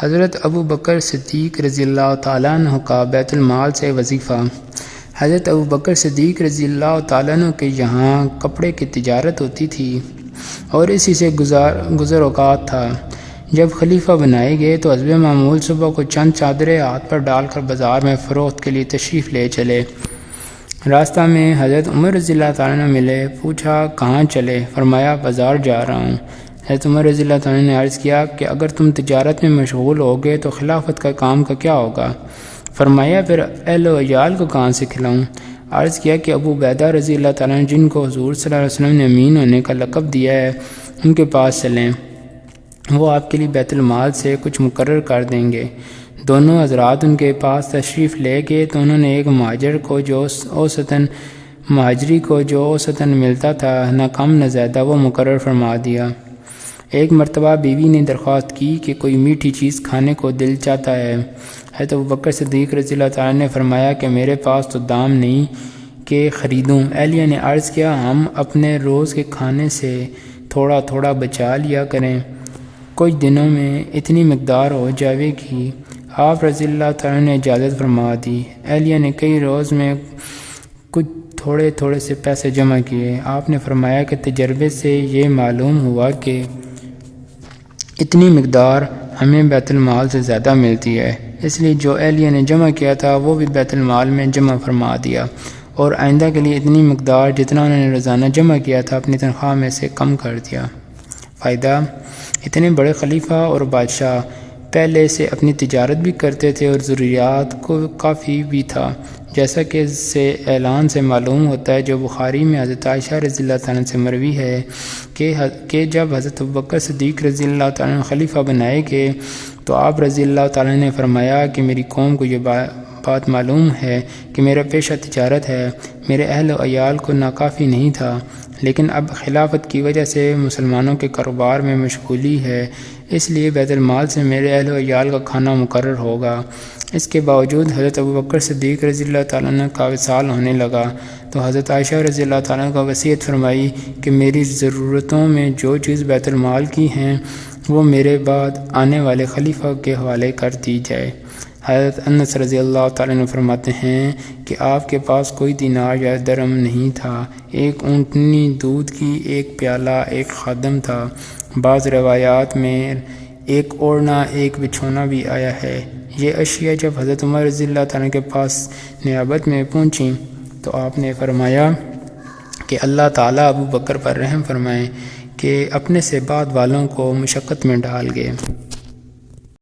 حضرت ابو بکر صدیق رضی اللہ تعالیٰ عنہ کا بیت المال سے وظیفہ۔ حضرت ابو بکر صدیق رضی اللہ تعالیٰ عنہ کے یہاں کپڑے کی تجارت ہوتی تھی اور اسی سے گزر اوقات تھا۔ جب خلیفہ بنائے گئے تو حسب معمول صبح کو چند چادریں ہاتھ پر ڈال کر بازار میں فروخت کے لیے تشریف لے چلے۔ راستہ میں حضرت عمر رضی اللہ تعالیٰ عنہ ملے، پوچھا کہاں چلے؟ فرمایا بازار جا رہا ہوں۔ حضرت عمر رضی اللہ تعالیٰ نے عرض کیا کہ اگر تم تجارت میں مشغول ہوگے تو خلافت کا کام کا کیا ہوگا؟ فرمایا پھر اہل و عیال کو کہاں سے کھلاؤں؟ عرض کیا کہ ابو عبیدہ رضی اللہ تعالیٰ عنہ جن کو حضور صلی اللہ علیہ وسلم نے امین ہونے کا لقب دیا ہے ان کے پاس چلیں، وہ آپ کے لیے بیت المال سے کچھ مقرر کر دیں گے۔ دونوں حضرات ان کے پاس تشریف لے گئے تو انہوں نے ایک مہاجری کو جو اوسطاً ملتا تھا نہ کم نہ زیادہ وہ مقرر فرما دیا۔ ایک مرتبہ بیوی نے درخواست کی کہ کوئی میٹھی چیز کھانے کو دل چاہتا ہے۔ حضرت ابو بکر صدیق رضی اللہ تعالیٰ نے فرمایا کہ میرے پاس تو دام نہیں کہ خریدوں۔ اہلیہ نے عرض کیا ہم اپنے روز کے کھانے سے تھوڑا تھوڑا بچا لیا کریں، کچھ دنوں میں اتنی مقدار ہو جاوے گی۔ آپ رضی اللہ تعالیٰ نے اجازت فرما دی۔ اہلیہ نے کئی روز میں کچھ تھوڑے تھوڑے سے پیسے جمع کیے۔ آپ نے فرمایا کہ تجربے سے یہ معلوم ہوا کہ اتنی مقدار ہمیں بیت المال سے زیادہ ملتی ہے، اس لیے جو اہلیہ نے جمع کیا تھا وہ بھی بیت المال میں جمع فرما دیا اور آئندہ کے لیے اتنی مقدار جتنا انہوں نے روزانہ جمع کیا تھا اپنی تنخواہ میں سے کم کر دیا۔ فائدہ: اتنے بڑے خلیفہ اور بادشاہ پہلے سے اپنی تجارت بھی کرتے تھے اور ضروریات کو کافی بھی تھا، جیسا کہ اس سے اعلان سے معلوم ہوتا ہے جو بخاری میں حضرت عائشہ رضی اللہ تعالیٰ سے مروی ہے کہ جب حضرت ابو بکر صدیق رضی اللہ تعالیٰ خلیفہ بنائے گئے تو آپ رضی اللہ تعالیٰ نے فرمایا کہ میری قوم کو یہ بات معلوم ہے کہ میرا پیشہ تجارت ہے، میرے اہل و عیال کو ناکافی نہیں تھا، لیکن اب خلافت کی وجہ سے مسلمانوں کے کاروبار میں مشغولی ہے، اس لیے بیت المال سے میرے اہل و عیال کا کھانا مقرر ہوگا۔ اس کے باوجود حضرت ابو بکر صدیق رضی اللہ تعالیٰ عنہ کا وصال ہونے لگا تو حضرت عائشہ رضی اللہ تعالیٰ عنہ کا وصیت فرمائی کہ میری ضرورتوں میں جو چیز بیت المال کی ہیں وہ میرے بعد آنے والے خلیفہ کے حوالے کر دی جائے۔ حضرت انس رضی اللہ تعالیٰ عنہ فرماتے ہیں کہ آپ کے پاس کوئی دینار یا درہم نہیں تھا، ایک اونٹنی دودھ کی، ایک پیالہ، ایک خادم تھا۔ بعض روایات میں ایک اوڑھنا، ایک بچھونا بھی آیا ہے۔ یہ اشیاء جب حضرت عمر رضی اللہ تعالیٰ کے پاس نیابت میں پہنچیں تو آپ نے فرمایا کہ اللہ تعالیٰ ابو بکر پر رحم فرمائیں کہ اپنے سے بعد والوں کو مشقت میں ڈال گئے۔